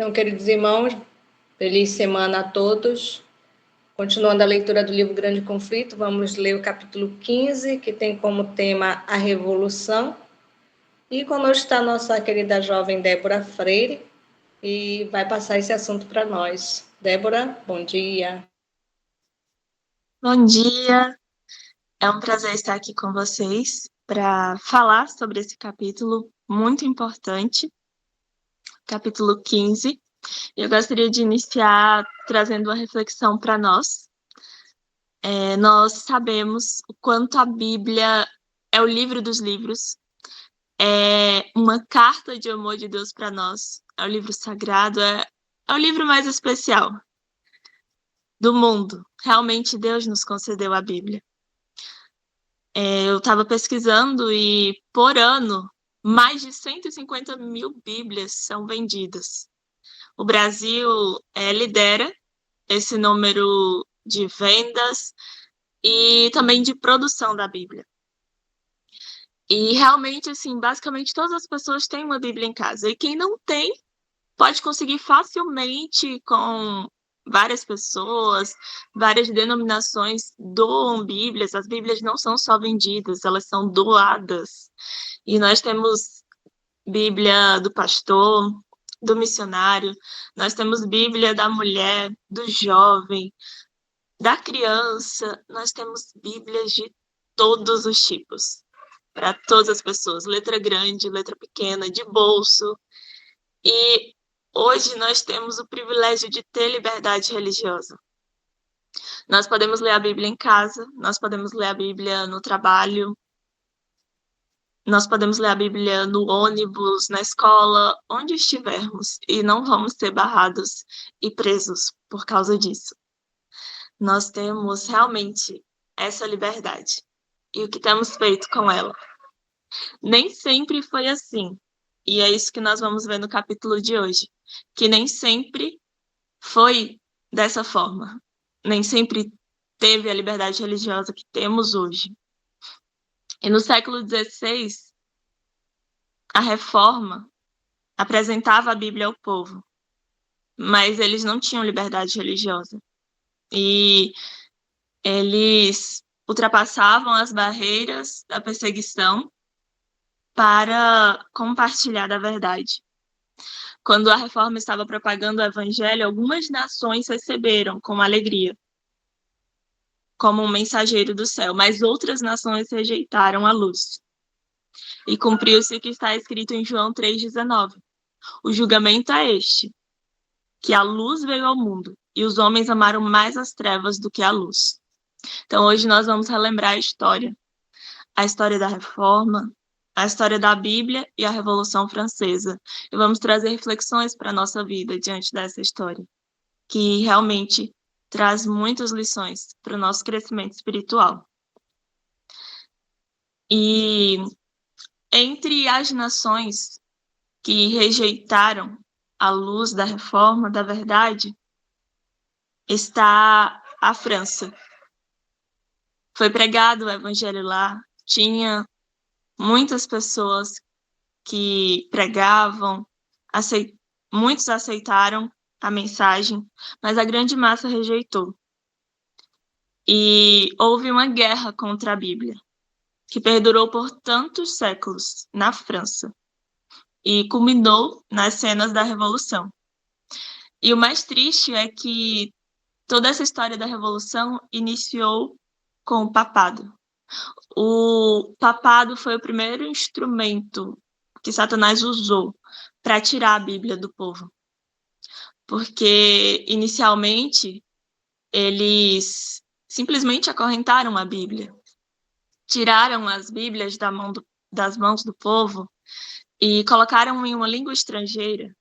Então, queridos irmãos, feliz semana a todos. Continuando a leitura do livro Grande Conflito, vamos ler o capítulo 15, que tem como tema a Revolução. E conosco está a nossa querida jovem Débora Freire, e vai passar esse assunto para nós. Débora, bom dia. Bom dia, é um prazer estar aqui com vocês para falar sobre esse capítulo muito importante, capítulo 15. Eu gostaria de iniciar trazendo uma reflexão para nós. Nós sabemos o quanto a Bíblia é o livro dos livros, é uma carta de amor de Deus para nós, é o livro sagrado, é o livro mais especial do mundo. Realmente Deus nos concedeu a Bíblia. Eu estava pesquisando e, por ano, mais de 150 mil Bíblias são vendidas. O Brasil lidera esse número de vendas e também de produção da Bíblia. E realmente, assim, basicamente todas as pessoas têm uma Bíblia em casa. E quem não tem, pode conseguir facilmente com várias pessoas, várias denominações doam Bíblias. As Bíblias não são só vendidas, elas são doadas. E nós temos Bíblia do pastor, do missionário, nós temos Bíblia da mulher, do jovem, da criança, nós temos Bíblias de todos os tipos, para todas as pessoas, letra grande, letra pequena, de bolso. E hoje nós temos o privilégio de ter liberdade religiosa. Nós podemos ler a Bíblia em casa, nós podemos ler a Bíblia no trabalho, nós podemos ler a Bíblia no ônibus, na escola, onde estivermos, e não vamos ser barrados e presos por causa disso. Nós temos realmente essa liberdade. E o que temos feito com ela? Nem sempre foi assim. E é isso que nós vamos ver no capítulo de hoje. Que nem sempre foi dessa forma. Nem sempre teve a liberdade religiosa que temos hoje. E no século XVI, a Reforma apresentava a Bíblia ao povo, mas eles não tinham liberdade religiosa. E eles ultrapassavam as barreiras da perseguição para compartilhar da verdade. Quando a Reforma estava propagando o Evangelho, algumas nações receberam com alegria, como um mensageiro do céu, mas outras nações rejeitaram a luz. E cumpriu-se o que está escrito em João 3,19. O julgamento é este, que a luz veio ao mundo, e os homens amaram mais as trevas do que a luz. Então, hoje nós vamos relembrar a história da Reforma, a história da Bíblia e a Revolução Francesa. E vamos trazer reflexões para a nossa vida diante dessa história, que realmente traz muitas lições para o nosso crescimento espiritual. E entre as nações que rejeitaram a luz da reforma, da verdade, está a França. Foi pregado o evangelho lá, tinha muitas pessoas que pregavam, muitos aceitaram a mensagem, mas a grande massa rejeitou. E houve uma guerra contra a Bíblia, que perdurou por tantos séculos na França e culminou nas cenas da Revolução. E o mais triste é que toda essa história da Revolução iniciou com o papado. O papado foi o primeiro instrumento que Satanás usou para tirar a Bíblia do povo. Porque, inicialmente, eles simplesmente acorrentaram a Bíblia. Tiraram as Bíblias das mãos do povo e colocaram em uma língua estrangeira,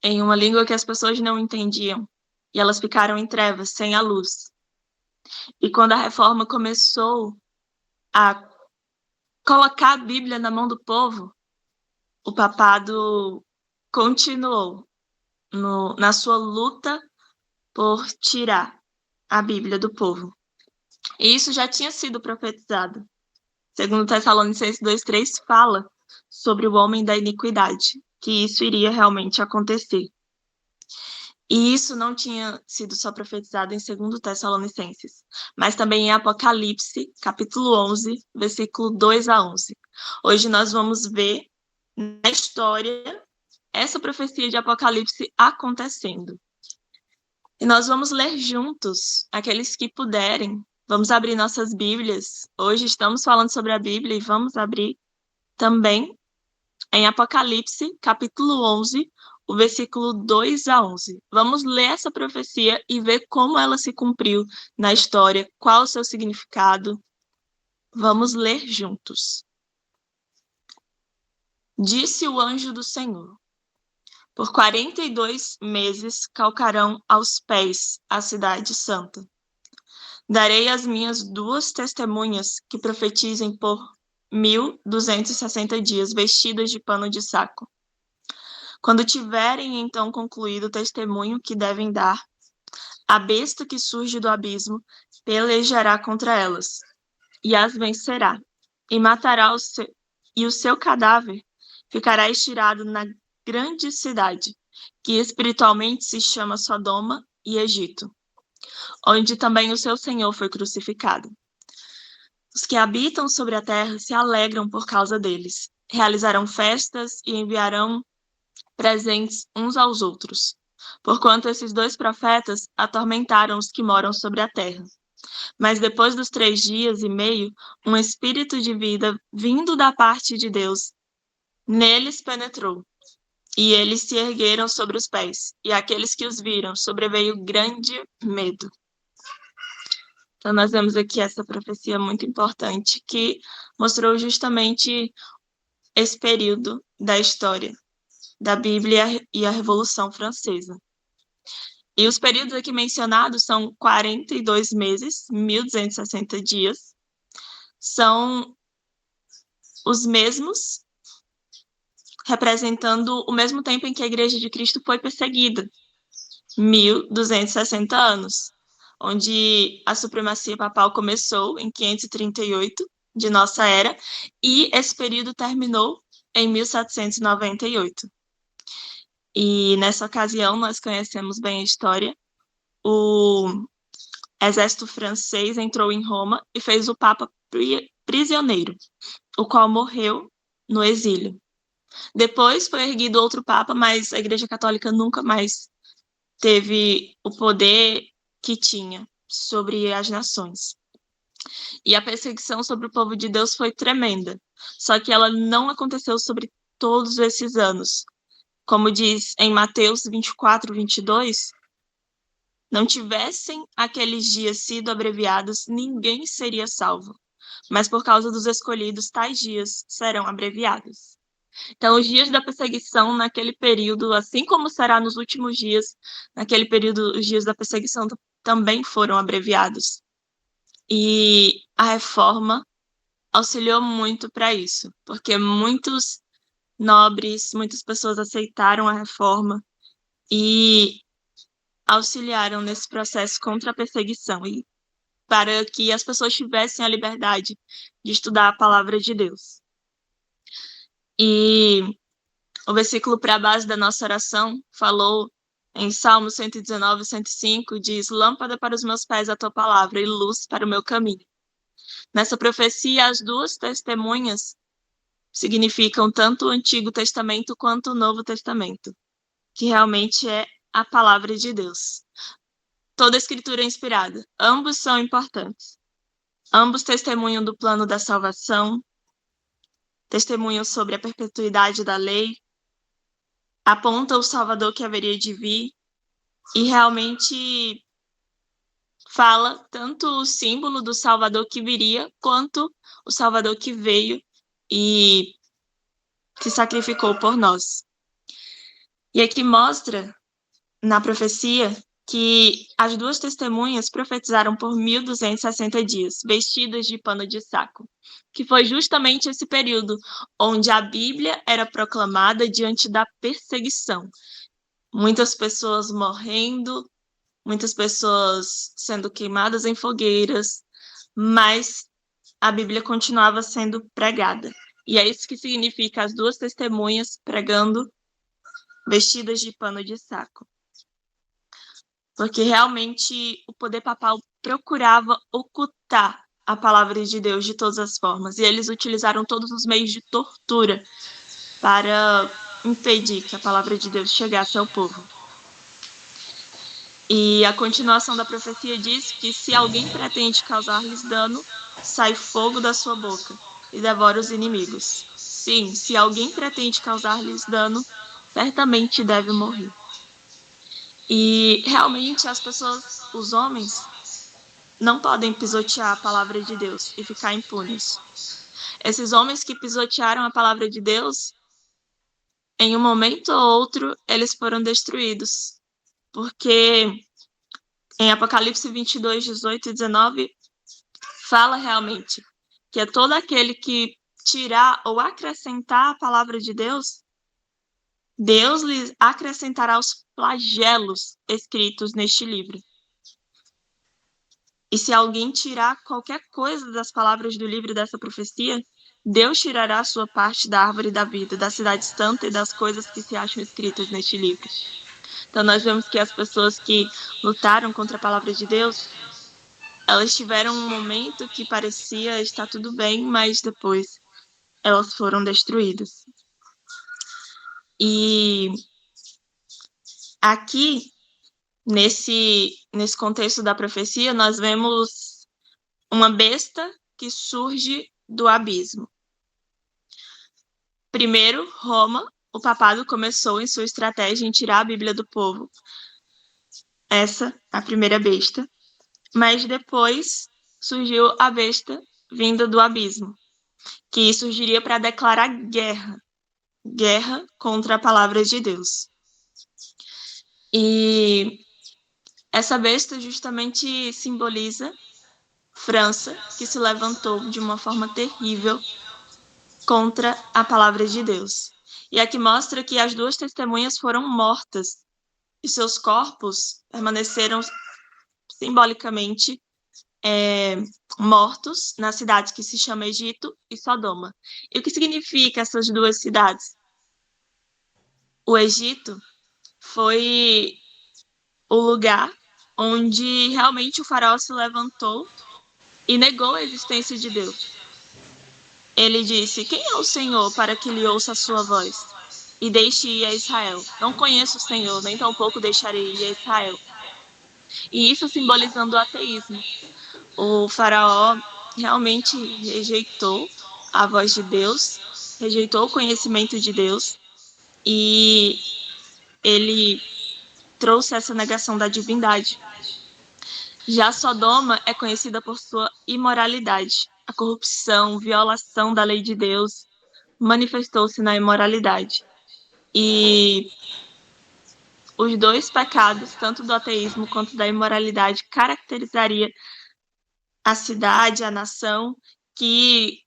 em uma língua que as pessoas não entendiam. E elas ficaram em trevas, sem a luz. E quando a reforma começou a colocar a Bíblia na mão do povo, o papado continuou na sua luta por tirar a Bíblia do povo. E isso já tinha sido profetizado. Segundo Tessalonicenses 2,3 fala sobre o homem da iniquidade, que isso iria realmente acontecer. E isso não tinha sido só profetizado em 2 Tessalonicenses, mas também em Apocalipse, capítulo 11, versículo 2 a 11. Hoje nós vamos ver na história essa profecia de Apocalipse acontecendo. E nós vamos ler juntos, aqueles que puderem. Vamos abrir nossas Bíblias. Hoje estamos falando sobre a Bíblia e vamos abrir também em Apocalipse, capítulo 11, o versículo 2 a 11. Vamos ler essa profecia e ver como ela se cumpriu na história, qual o seu significado. Vamos ler juntos. Disse o anjo do Senhor: por 42 meses calcarão aos pés a cidade santa. Darei às minhas 2 testemunhas que profetizem por 1.260 dias, vestidas de pano de saco. Quando tiverem então concluído o testemunho que devem dar, a besta que surge do abismo pelejará contra elas, e as vencerá, e matará o seu cadáver ficará estirado na grande cidade, que espiritualmente se chama Sodoma e Egito, onde também o seu Senhor foi crucificado. Os que habitam sobre a terra se alegram por causa deles, realizarão festas e enviarão presentes uns aos outros, porquanto esses 2 profetas atormentaram os que moram sobre a terra. Mas depois dos 3 dias e meio, um espírito de vida vindo da parte de Deus neles penetrou, e eles se ergueram sobre os pés, e àqueles que os viram sobreveio grande medo. Então nós vemos aqui essa profecia muito importante que mostrou justamente esse período da história da Bíblia e a Revolução Francesa. E os períodos aqui mencionados são 42 meses, 1.260 dias, são os mesmos, representando o mesmo tempo em que a Igreja de Cristo foi perseguida, 1.260 anos, onde a supremacia papal começou em 538 de nossa era, e esse período terminou em 1798. E nessa ocasião nós conhecemos bem a história. O exército francês entrou em Roma e fez o Papa prisioneiro, o qual morreu no exílio. Depois foi erguido outro Papa, mas a Igreja Católica nunca mais teve o poder que tinha sobre as nações. E a perseguição sobre o povo de Deus foi tremenda, só que ela não aconteceu sobre todos esses anos. Como diz em Mateus 24, 22, não tivessem aqueles dias sido abreviados, ninguém seria salvo, mas por causa dos escolhidos, tais dias serão abreviados. Então, os dias da perseguição naquele período, assim como será nos últimos dias, naquele período, os dias da perseguição também foram abreviados. E a reforma auxiliou muito para isso, porque muitos nobres, muitas pessoas aceitaram a reforma e auxiliaram nesse processo contra a perseguição e para que as pessoas tivessem a liberdade de estudar a palavra de Deus. E o versículo para a base da nossa oração falou em Salmo 119, 105, diz: lâmpada para os meus pés a tua palavra e luz para o meu caminho. Nessa profecia, as 2 testemunhas significam tanto o Antigo Testamento quanto o Novo Testamento, que realmente é a palavra de Deus. Toda a escritura é inspirada. Ambos são importantes. Ambos testemunham do plano da salvação, testemunham sobre a perpetuidade da lei, apontam o Salvador que haveria de vir e realmente fala tanto o símbolo do Salvador que viria, quanto o Salvador que veio e se sacrificou por nós. E aqui mostra, na profecia, que as 2 testemunhas profetizaram por 1.260 dias, vestidas de pano de saco, que foi justamente esse período onde a Bíblia era proclamada diante da perseguição. Muitas pessoas morrendo, muitas pessoas sendo queimadas em fogueiras, mas a Bíblia continuava sendo pregada. E é isso que significa as 2 testemunhas pregando vestidas de pano de saco. porque realmente o poder papal procurava ocultar a palavra de Deus de todas as formas, e eles utilizaram todos os meios de tortura para impedir que a palavra de Deus chegasse ao povo. E a continuação da profecia diz que se alguém pretende causar-lhes dano, sai fogo da sua boca e devora os inimigos. Sim, se alguém pretende causar-lhes dano, certamente deve morrer. E realmente as pessoas, os homens, não podem pisotear a palavra de Deus e ficar impunes. Esses homens que pisotearam a palavra de Deus, em um momento ou outro, eles foram destruídos. Porque em Apocalipse 22, 18 e 19, fala realmente que é todo aquele que tirar ou acrescentar a palavra de Deus, Deus lhes acrescentará os flagelos escritos neste livro. E se alguém tirar qualquer coisa das palavras do livro dessa profecia, Deus tirará a sua parte da árvore da vida, da cidade santa e das coisas que se acham escritas neste livro. Então nós vemos que as pessoas que lutaram contra a palavra de Deus, elas tiveram um momento que parecia estar tudo bem, mas depois elas foram destruídas. E aqui, nesse contexto da profecia, nós vemos uma besta que surge do abismo. Primeiro, Roma, o papado começou em sua estratégia em tirar a Bíblia do povo. Essa, a primeira besta. Mas depois surgiu a besta vinda do abismo, que surgiria para declarar guerra contra a palavra de Deus. E essa besta justamente simboliza França, que se levantou de uma forma terrível contra a palavra de Deus. E aqui mostra que as duas testemunhas foram mortas e seus corpos permaneceram simbolicamente mortos nas cidades que se chama Egito e Sodoma. E o que significa essas duas cidades? O Egito foi o lugar onde realmente o faraó se levantou e negou a existência de Deus. Ele disse: quem é o Senhor para que lhe ouça a sua voz e deixe ir a Israel? Não conheço o Senhor, nem tampouco deixarei ir a Israel. E isso simbolizando o ateísmo. O faraó realmente rejeitou a voz de Deus, rejeitou o conhecimento de Deus, e ele trouxe essa negação da divindade. Já Sodoma é conhecida por sua imoralidade. A corrupção, violação da lei de Deus manifestou-se na imoralidade. E os dois pecados, tanto do ateísmo quanto da imoralidade, caracterizaria a cidade, a nação que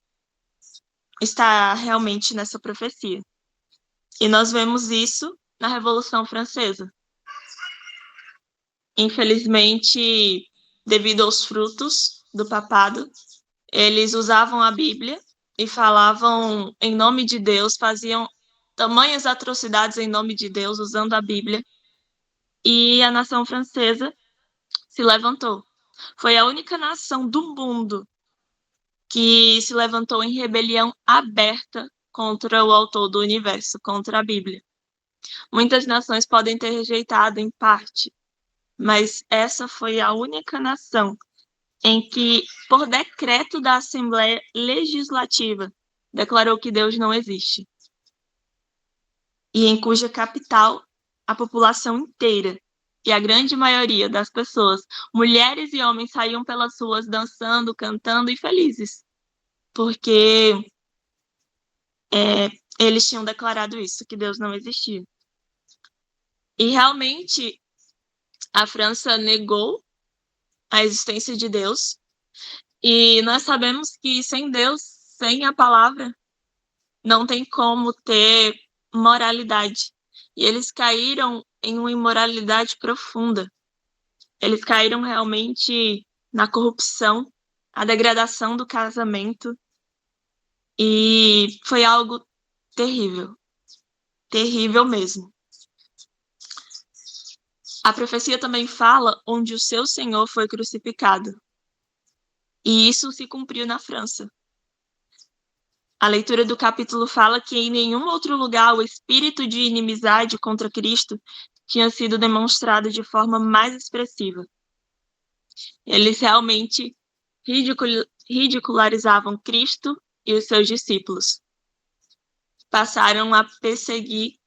está realmente nessa profecia. E nós vemos isso na Revolução Francesa. Infelizmente, devido aos frutos do papado, eles usavam a Bíblia e falavam em nome de Deus, faziam tamanhas atrocidades em nome de Deus, usando a Bíblia. E a nação francesa se levantou. Foi a única nação do mundo que se levantou em rebelião aberta contra o autor do universo, contra a Bíblia. Muitas nações podem ter rejeitado em parte, mas essa foi a única nação em que, por decreto da Assembleia Legislativa, declarou que Deus não existe. E em cuja capital, a população inteira, e a grande maioria das pessoas, mulheres e homens, saíam pelas ruas dançando, cantando e felizes, porque eles tinham declarado isso, que Deus não existia. E realmente a França negou a existência de Deus, e nós sabemos que sem Deus, sem a palavra, não tem como ter moralidade. E eles caíram em uma imoralidade profunda. Eles caíram realmente na corrupção, a degradação do casamento, e foi algo terrível. Terrível mesmo. A profecia também fala onde o seu Senhor foi crucificado. E isso se cumpriu na França. A leitura do capítulo fala que em nenhum outro lugar o espírito de inimizade contra Cristo tinha sido demonstrado de forma mais expressiva. Eles realmente ridicularizavam Cristo e os seus discípulos. Passaram a perseguir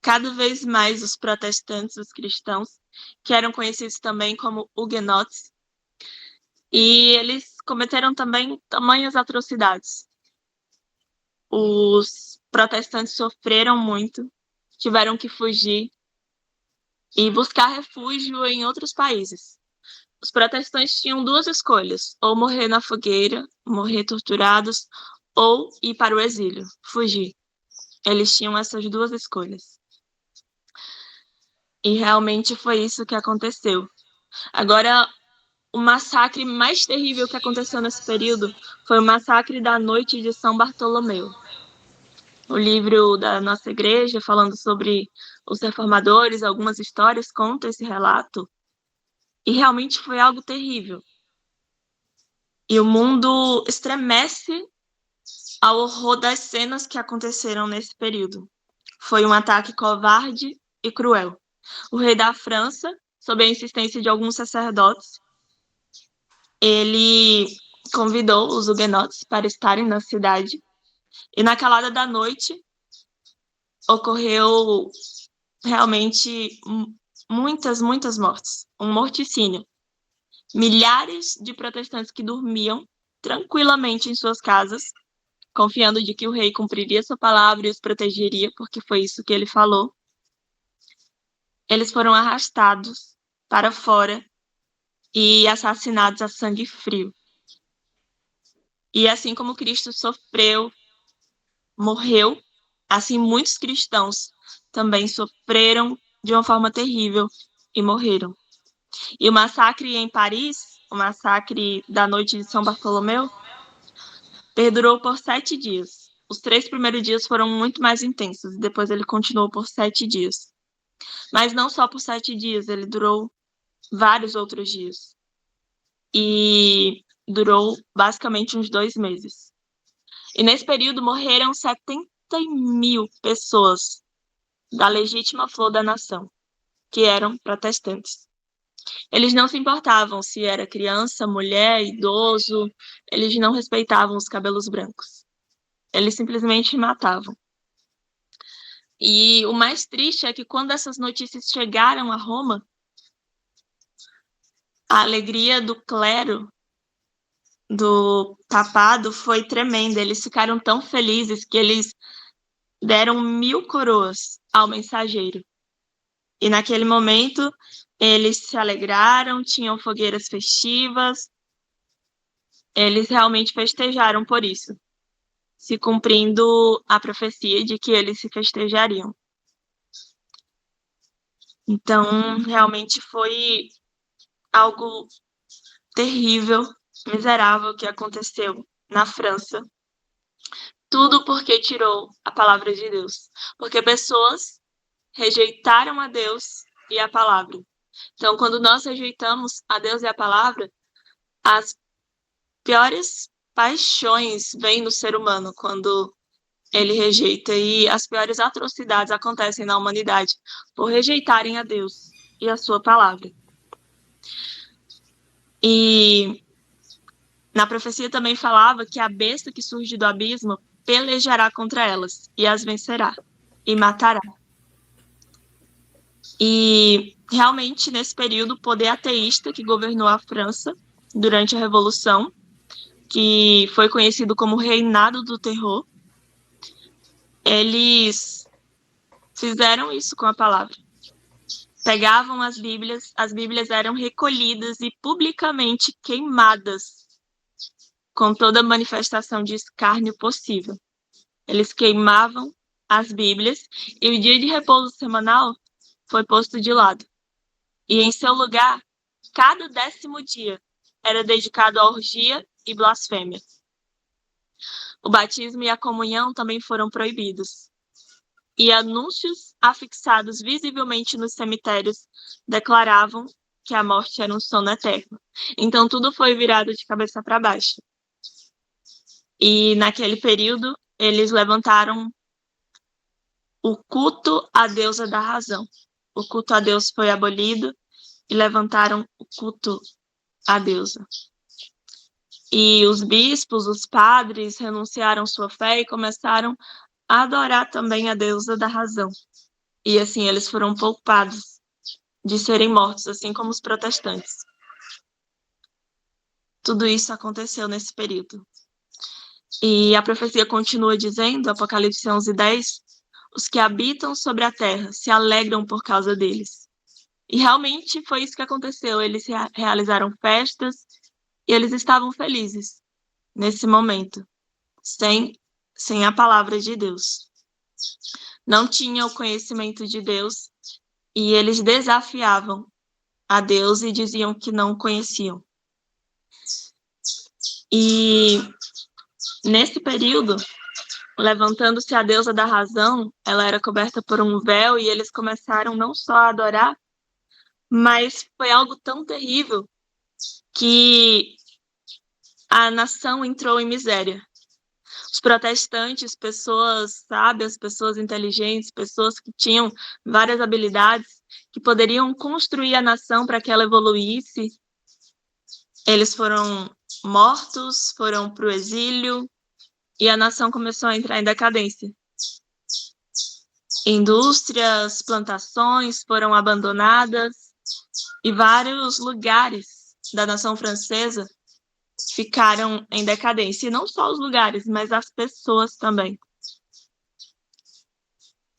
cada vez mais os protestantes, os cristãos, que eram conhecidos também como huguenotes, e eles cometeram também tamanhas atrocidades. Os protestantes sofreram muito, tiveram que fugir e buscar refúgio em outros países. Os protestantes tinham duas escolhas: ou morrer na fogueira, morrer torturados, ou ir para o exílio, fugir. Eles tinham essas duas escolhas. E realmente foi isso que aconteceu. Agora, o massacre mais terrível que aconteceu nesse período foi o massacre da Noite de São Bartolomeu. O livro da nossa igreja, falando sobre os reformadores, algumas histórias, conta esse relato. E realmente foi algo terrível. E o mundo estremece ao horror das cenas que aconteceram nesse período. Foi um ataque covarde e cruel. O rei da França, sob a insistência de alguns sacerdotes, ele convidou os huguenotes para estarem na cidade. E na calada da noite ocorreu realmente muitas mortes. Um morticínio. Milhares de protestantes que dormiam tranquilamente em suas casas, confiando de que o rei cumpriria sua palavra e os protegeria, porque foi isso que ele falou. Eles foram arrastados para fora e assassinados a sangue frio. E assim como Cristo sofreu, morreu, assim muitos cristãos também sofreram de uma forma terrível e morreram. E o massacre em Paris, o massacre da Noite de São Bartolomeu, perdurou por 7 dias. Os 3 primeiros dias foram muito mais intensos, e depois ele continuou por 7 dias. Mas não só por 7 dias, ele durou vários outros dias. E durou basicamente uns 2 meses. E nesse período morreram 70.000 pessoas da legítima flor da nação, que eram protestantes. Eles não se importavam se era criança, mulher, idoso, eles não respeitavam os cabelos brancos. Eles simplesmente matavam. E o mais triste é que quando essas notícias chegaram a Roma, a alegria do clero, do papado, foi tremenda. Eles ficaram tão felizes que eles deram 1.000 coroas ao mensageiro. E naquele momento, eles se alegraram, tinham fogueiras festivas, eles realmente festejaram por isso, se cumprindo a profecia de que eles se festejariam. Então, realmente foi algo terrível, miserável que aconteceu na França. Tudo porque tirou a palavra de Deus. Porque pessoas rejeitaram a Deus e a palavra. Então, quando nós rejeitamos a Deus e a palavra, as piores paixões vêm no ser humano quando ele rejeita, e as piores atrocidades acontecem na humanidade por rejeitarem a Deus e a sua palavra. E na profecia também falava que a besta que surge do abismo pelejará contra elas e as vencerá e matará. E realmente nesse período o poder ateísta que governou a França durante a Revolução, que foi conhecido como Reinado do Terror, eles fizeram isso com a palavra. Pegavam as Bíblias eram recolhidas e publicamente queimadas com toda manifestação de escárnio possível. Eles queimavam as Bíblias e o dia de repouso semanal foi posto de lado. E em seu lugar, cada 10º dia era dedicado à orgia e blasfêmia. O batismo e a comunhão também foram proibidos. e anúncios afixados visivelmente nos cemitérios declaravam que a morte era um sono eterno. Então, tudo foi virado de cabeça para baixo. E, naquele período, eles levantaram o culto à deusa da razão. O culto a Deus foi abolido e levantaram o culto à deusa. E os bispos, os padres, renunciaram sua fé e começaram a adorar também a deusa da razão. E assim, eles foram poupados de serem mortos, assim como os protestantes. Tudo isso aconteceu nesse período. E a profecia continua dizendo, Apocalipse 11:10, os que habitam sobre a terra se alegram por causa deles. E realmente foi isso que aconteceu. Eles realizaram festas e eles estavam felizes nesse momento, sem a palavra de Deus. Não tinham o conhecimento de Deus e eles desafiavam a Deus e diziam que não o conheciam. E nesse período, levantando-se a deusa da razão, ela era coberta por um véu e eles começaram não só a adorar, mas foi algo tão terrível que a nação entrou em miséria. Os protestantes, pessoas sábias, pessoas inteligentes, pessoas que tinham várias habilidades, que poderiam construir a nação para que ela evoluísse, eles foram mortos, foram para o exílio, e a nação começou a entrar em decadência. Indústrias, plantações foram abandonadas, e vários lugares da nação francesa ficaram em decadência. E não só os lugares, mas as pessoas também.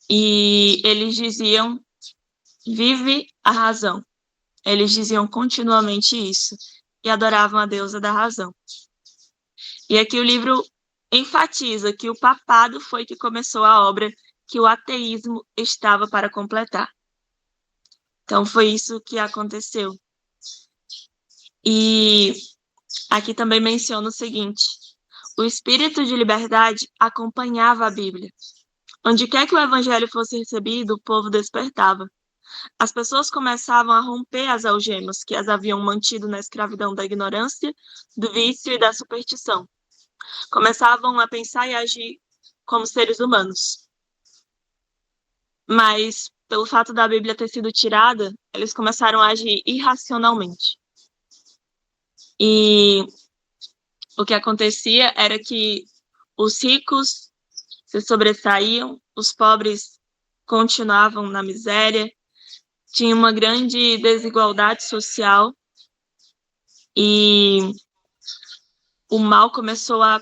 E eles diziam, vive a razão. Eles diziam continuamente isso. E adoravam a deusa da razão. E aqui o livro enfatiza que o papado foi que começou a obra que o ateísmo estava para completar. Então foi isso que aconteceu. E aqui também menciona o seguinte: o espírito de liberdade acompanhava a Bíblia. Onde quer que o evangelho fosse recebido, o povo despertava. As pessoas começavam a romper as algemas que as haviam mantido na escravidão da ignorância, do vício e da superstição. Começavam a pensar e agir como seres humanos. Mas, pelo fato da Bíblia ter sido tirada, eles começaram a agir irracionalmente. E o que acontecia era que os ricos se sobressaíam, os pobres continuavam na miséria, tinha uma grande desigualdade social e o mal começou a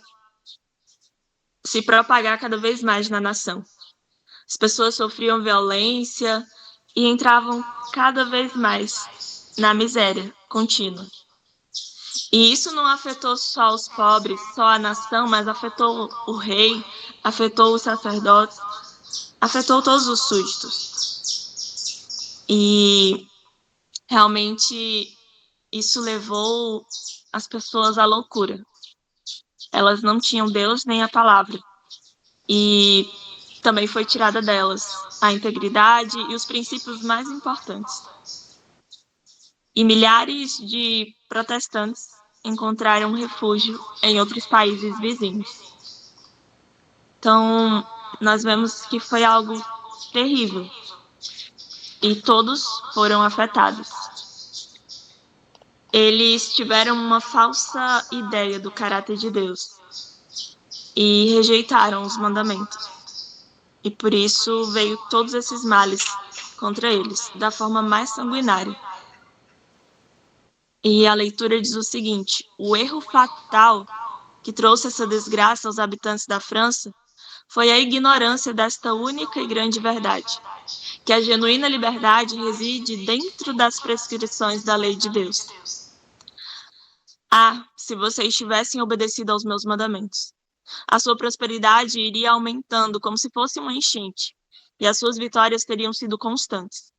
se propagar cada vez mais na nação. As pessoas sofriam violência e entravam cada vez mais na miséria contínua. E isso não afetou só os pobres, só a nação, mas afetou o rei, afetou os sacerdotes, afetou todos os súditos. E realmente isso levou as pessoas à loucura. Elas não tinham Deus nem a palavra. E também foi tirada delas a integridade e os princípios mais importantes. E milhares de protestantes encontraram refúgio em outros países vizinhos. Então, nós vemos que foi algo terrível. E todos foram afetados. Eles tiveram uma falsa ideia do caráter de Deus e rejeitaram os mandamentos. E por isso veio todos esses males contra eles, da forma mais sanguinária. E a leitura diz o seguinte: o erro fatal que trouxe essa desgraça aos habitantes da França foi a ignorância desta única e grande verdade, que a genuína liberdade reside dentro das prescrições da lei de Deus. Ah, se vocês tivessem obedecido aos meus mandamentos, a sua prosperidade iria aumentando como se fosse uma enchente, e as suas vitórias teriam sido constantes,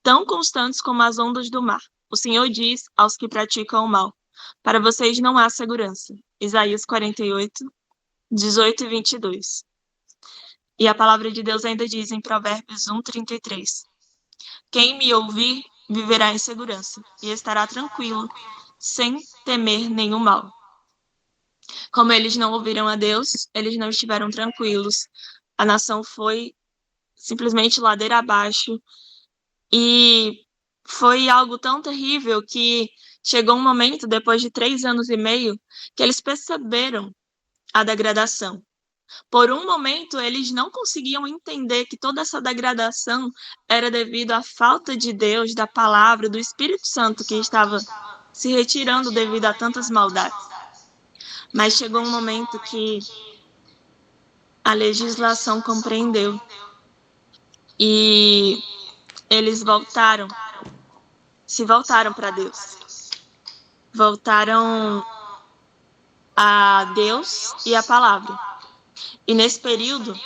tão constantes como as ondas do mar. O Senhor diz aos que praticam o mal: para vocês não há segurança. Isaías 48, 18 e 22. E a palavra de Deus ainda diz em Provérbios 1:33: quem me ouvir viverá em segurança e estará tranquilo, sem temer nenhum mal. Como eles não ouviram a Deus, eles não estiveram tranquilos. A nação foi simplesmente ladeira abaixo. E foi algo tão terrível que chegou um momento, depois de 3 anos e meio, que eles perceberam a degradação. Por um momento, eles não conseguiam entender que toda essa degradação era devido à falta de Deus, da palavra, do Espírito Santo que estava se retirando devido a tantas maldades. Mas chegou um momento que a legislação compreendeu e eles se voltaram para Deus. Voltaram a Deus e a palavra. E nesse período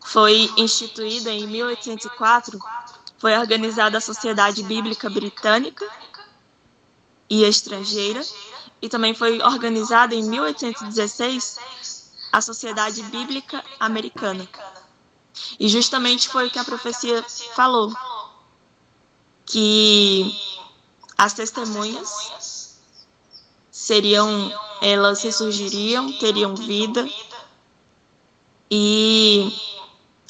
foi instituída em 1804, foi organizada a Sociedade Bíblica Britânica e Estrangeira, e também foi organizada em 1816 a Sociedade Bíblica Americana. E justamente foi o que a profecia falou, que as testemunhas elas ressurgiriam, teriam vida, e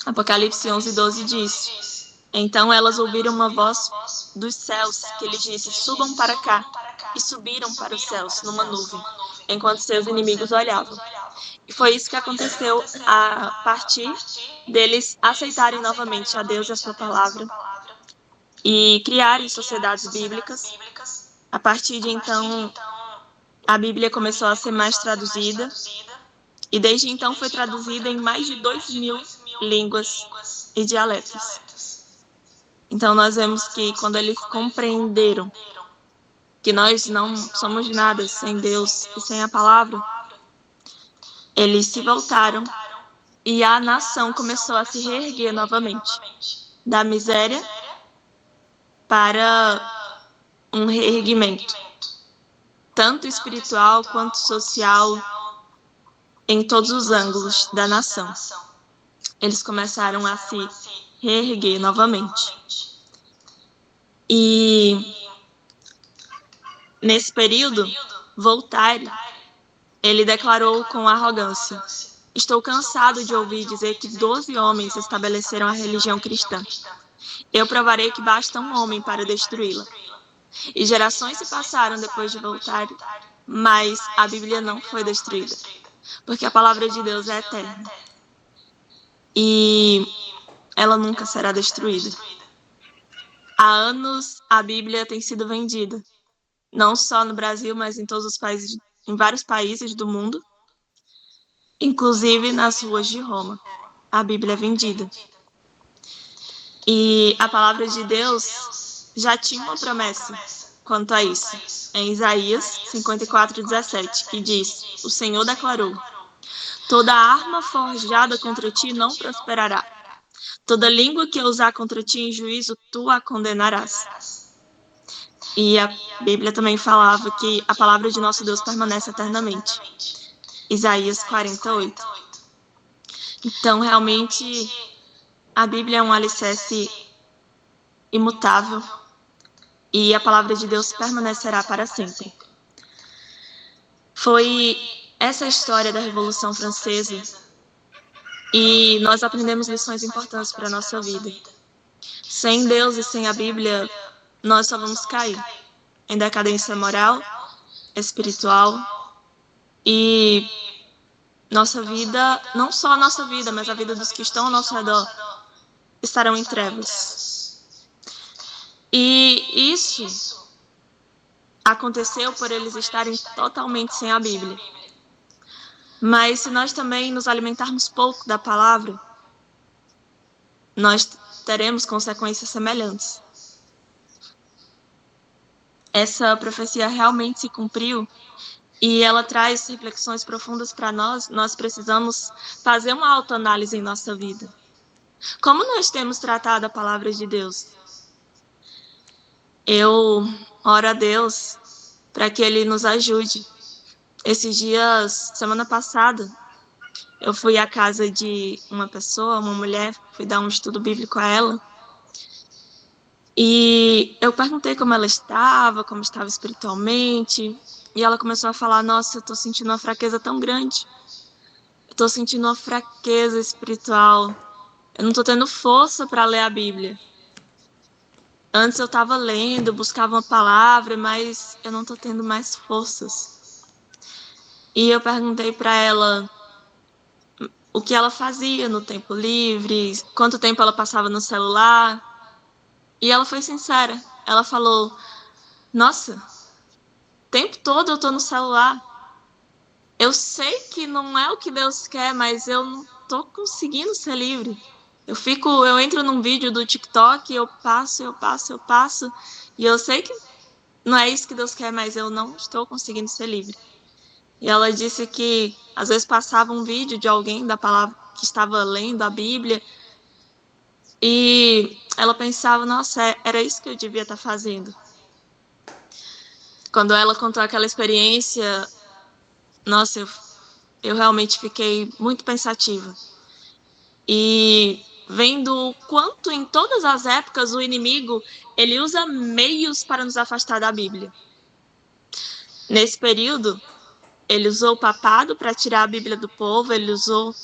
Apocalipse 11:12 diz: então elas ouviram uma voz dos céus que lhes disse: subam para cá, e subiram para os céus numa nuvem, enquanto seus inimigos olhavam. E foi isso que aconteceu a partir deles aceitarem novamente a Deus e a sua palavra e criarem sociedades bíblicas. A partir de então, a Bíblia começou a ser mais traduzida, e desde então foi traduzida em mais de 2.000 línguas e dialetos. Então nós vemos que quando eles compreenderam que nós não somos nada sem Deus e sem a palavra, eles se voltaram e a nação começou a se reerguer novamente, da miséria para um reerguimento, tanto espiritual quanto social, em todos os ângulos da nação. Eles começaram a se reerguer novamente. E nesse período, Voltaire, ele declarou com arrogância: estou cansado de ouvir dizer que 12 homens estabeleceram a religião cristã. Eu provarei que basta um homem para destruí-la. E gerações se passaram depois de Voltaire, mas a Bíblia não foi destruída, porque a palavra de Deus é eterna. E ela nunca será destruída. Há anos a Bíblia tem sido vendida, não só no Brasil, mas em todos os países, em vários países do mundo, inclusive nas ruas de Roma. A Bíblia é vendida. E a palavra de Deus já tinha uma promessa quanto a isso, em Isaías 54:17, que diz: o Senhor declarou: toda arma forjada contra ti não prosperará. Toda língua que usar contra ti em juízo, tu a condenarás. E a Bíblia também falava que a palavra de nosso Deus permanece eternamente. Isaías 48. Então, realmente, a Bíblia é um alicerce imutável e a palavra de Deus permanecerá para sempre. Foi essa a história da Revolução Francesa e nós aprendemos lições importantes para a nossa vida. Sem Deus e sem a Bíblia, nós só vamos cair em decadência moral, espiritual, e nossa vida, não só a nossa vida, mas a vida dos que estão ao nosso redor, estarão em trevas. E isso aconteceu por eles estarem totalmente sem a Bíblia. Mas se nós também nos alimentarmos pouco da palavra, nós teremos consequências semelhantes. Essa profecia realmente se cumpriu e ela traz reflexões profundas para nós. Nós precisamos fazer uma autoanálise em nossa vida. Como nós temos tratado a palavra de Deus? Eu oro a Deus para que Ele nos ajude. Esses dias, semana passada, eu fui à casa de uma pessoa, uma mulher, fui dar um estudo bíblico a ela. E eu perguntei como estava espiritualmente. E ela começou a falar: nossa, eu tô sentindo uma fraqueza tão grande. Eu tô sentindo uma fraqueza espiritual. Eu não tô tendo força para ler a Bíblia. Antes eu estava lendo, buscava uma palavra, mas eu não tô tendo mais forças. E eu perguntei para ela o que ela fazia no tempo livre, quanto tempo ela passava no celular. E ela foi sincera. Ela falou: nossa, o tempo todo eu tô no celular. Eu sei que não é o que Deus quer, mas eu não tô conseguindo ser livre. Eu entro num vídeo do TikTok, eu passo, e eu sei que não é isso que Deus quer, mas eu não estou conseguindo ser livre. E ela disse que às vezes passava um vídeo de alguém da palavra que estava lendo a Bíblia, e ela pensava: nossa, era isso que eu devia estar fazendo. Quando ela contou aquela experiência, nossa, eu realmente fiquei muito pensativa. E vendo o quanto em todas as épocas o inimigo ele usa meios para nos afastar da Bíblia. Nesse período, ele usou o papado para tirar a Bíblia do povo, ele usou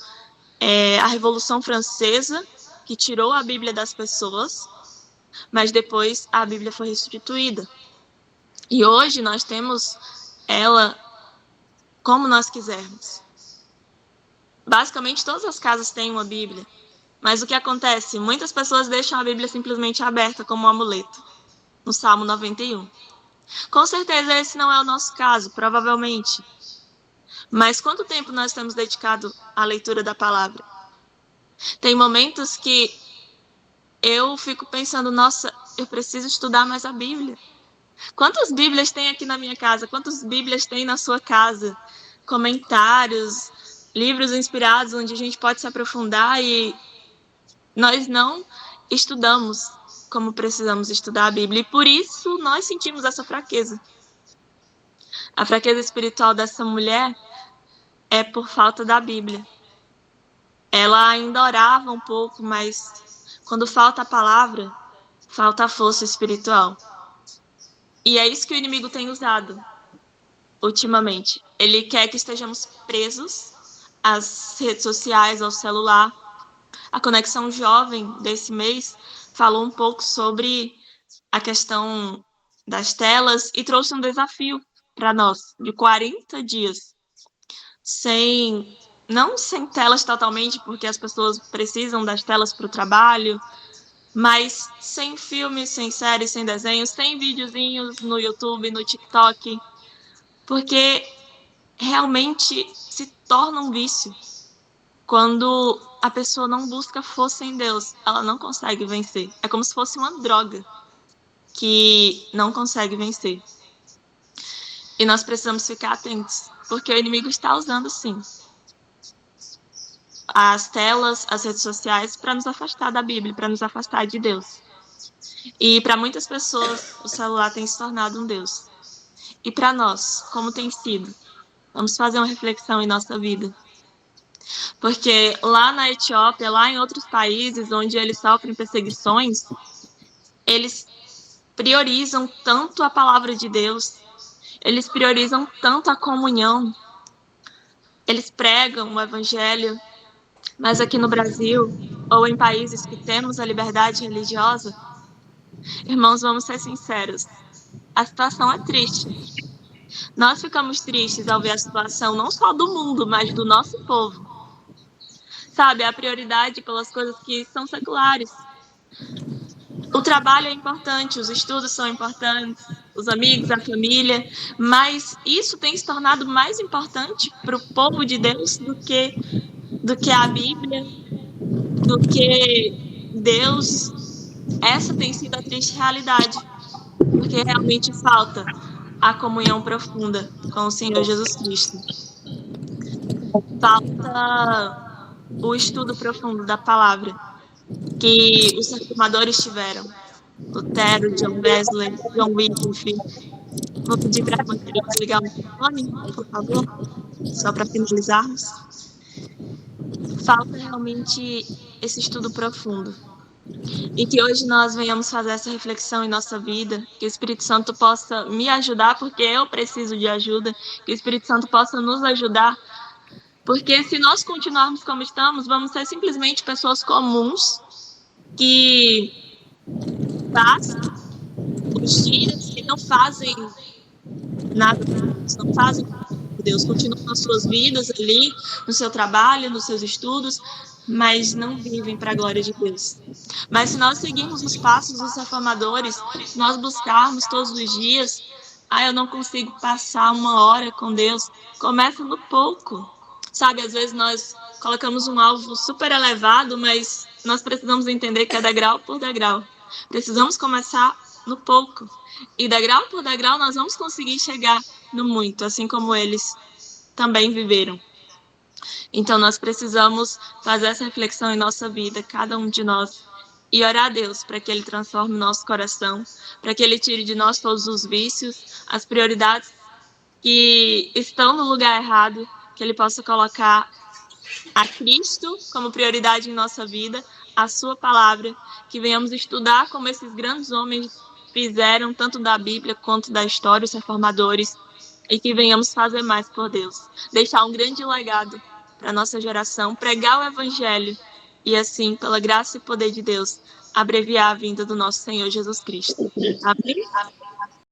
a Revolução Francesa, que tirou a Bíblia das pessoas, mas depois a Bíblia foi restituída. E hoje nós temos ela como nós quisermos. Basicamente, todas as casas têm uma Bíblia. Mas o que acontece? Muitas pessoas deixam a Bíblia simplesmente aberta como um amuleto, no Salmo 91. Com certeza esse não é o nosso caso, provavelmente. Mas quanto tempo nós temos dedicado à leitura da palavra? Tem momentos que eu fico pensando: nossa, eu preciso estudar mais a Bíblia. Quantas Bíblias tem aqui na minha casa? Quantas Bíblias tem na sua casa? Comentários, livros inspirados onde a gente pode se aprofundar, e nós não estudamos como precisamos estudar a Bíblia. E por isso nós sentimos essa fraqueza. A fraqueza espiritual dessa mulher é por falta da Bíblia. Ela ainda orava um pouco, mas quando falta a palavra, falta a força espiritual. E é isso que o inimigo tem usado ultimamente. Ele quer que estejamos presos às redes sociais, ao celular. A Conexão Jovem desse mês falou um pouco sobre a questão das telas e trouxe um desafio para nós de 40 dias não sem telas totalmente, porque as pessoas precisam das telas para o trabalho, mas sem filmes, sem séries, sem desenhos, sem videozinhos no YouTube, no TikTok, porque realmente se torna um vício. Quando a pessoa não busca força em Deus, ela não consegue vencer. É como se fosse uma droga que não consegue vencer. E nós precisamos ficar atentos, porque o inimigo está usando, sim, as telas, as redes sociais, para nos afastar da Bíblia, para nos afastar de Deus. E para muitas pessoas, o celular tem se tornado um Deus. E para nós, como tem sido? Vamos fazer uma reflexão em nossa vida. Porque lá na Etiópia, lá em outros países onde eles sofrem perseguições, eles priorizam tanto a palavra de Deus, eles priorizam tanto a comunhão, eles pregam o evangelho, mas aqui no Brasil, ou em países que temos a liberdade religiosa, irmãos, vamos ser sinceros, a situação é triste. Nós ficamos tristes ao ver a situação não só do mundo, mas do nosso povo. Sabe, a prioridade pelas coisas que são seculares. O trabalho é importante, os estudos são importantes, os amigos, a família, mas isso tem se tornado mais importante para o povo de Deus do que a Bíblia, do que Deus. Essa tem sido a triste realidade, porque realmente falta a comunhão profunda com o Senhor Jesus Cristo. Falta o estudo profundo da palavra que os reformadores tiveram. Lutero, John Wesley, John Wycliffe. Vou pedir para a Matheus desligar o microfone, por favor, só para finalizarmos. falta realmente esse estudo profundo. E que hoje nós venhamos fazer essa reflexão em nossa vida, que o Espírito Santo possa me ajudar, porque eu preciso de ajuda, que o Espírito Santo possa nos ajudar, porque se nós continuarmos como estamos, vamos ser simplesmente pessoas comuns que passam os dias e não fazem nada por Deus, não fazem por Deus, continuam nas suas vidas ali, no seu trabalho, nos seus estudos, mas não vivem para a glória de Deus. Mas se nós seguirmos os passos dos reformadores, se nós buscarmos todos os dias, eu não consigo passar 1 hora com Deus, começa no pouco. Sabe, às vezes nós colocamos um alvo super elevado, mas nós precisamos entender que é degrau por degrau. Precisamos começar no pouco. E degrau por degrau nós vamos conseguir chegar no muito, assim como eles também viveram. Então nós precisamos fazer essa reflexão em nossa vida, cada um de nós, e orar a Deus para que Ele transforme o nosso coração, para que Ele tire de nós todos os vícios, as prioridades que estão no lugar errado, que Ele possa colocar a Cristo como prioridade em nossa vida, a sua palavra, que venhamos estudar como esses grandes homens fizeram, tanto da Bíblia quanto da história, os reformadores, e que venhamos fazer mais por Deus, deixar um grande legado para a nossa geração, pregar o Evangelho e assim, pela graça e poder de Deus, abreviar a vinda do nosso Senhor Jesus Cristo. Amém?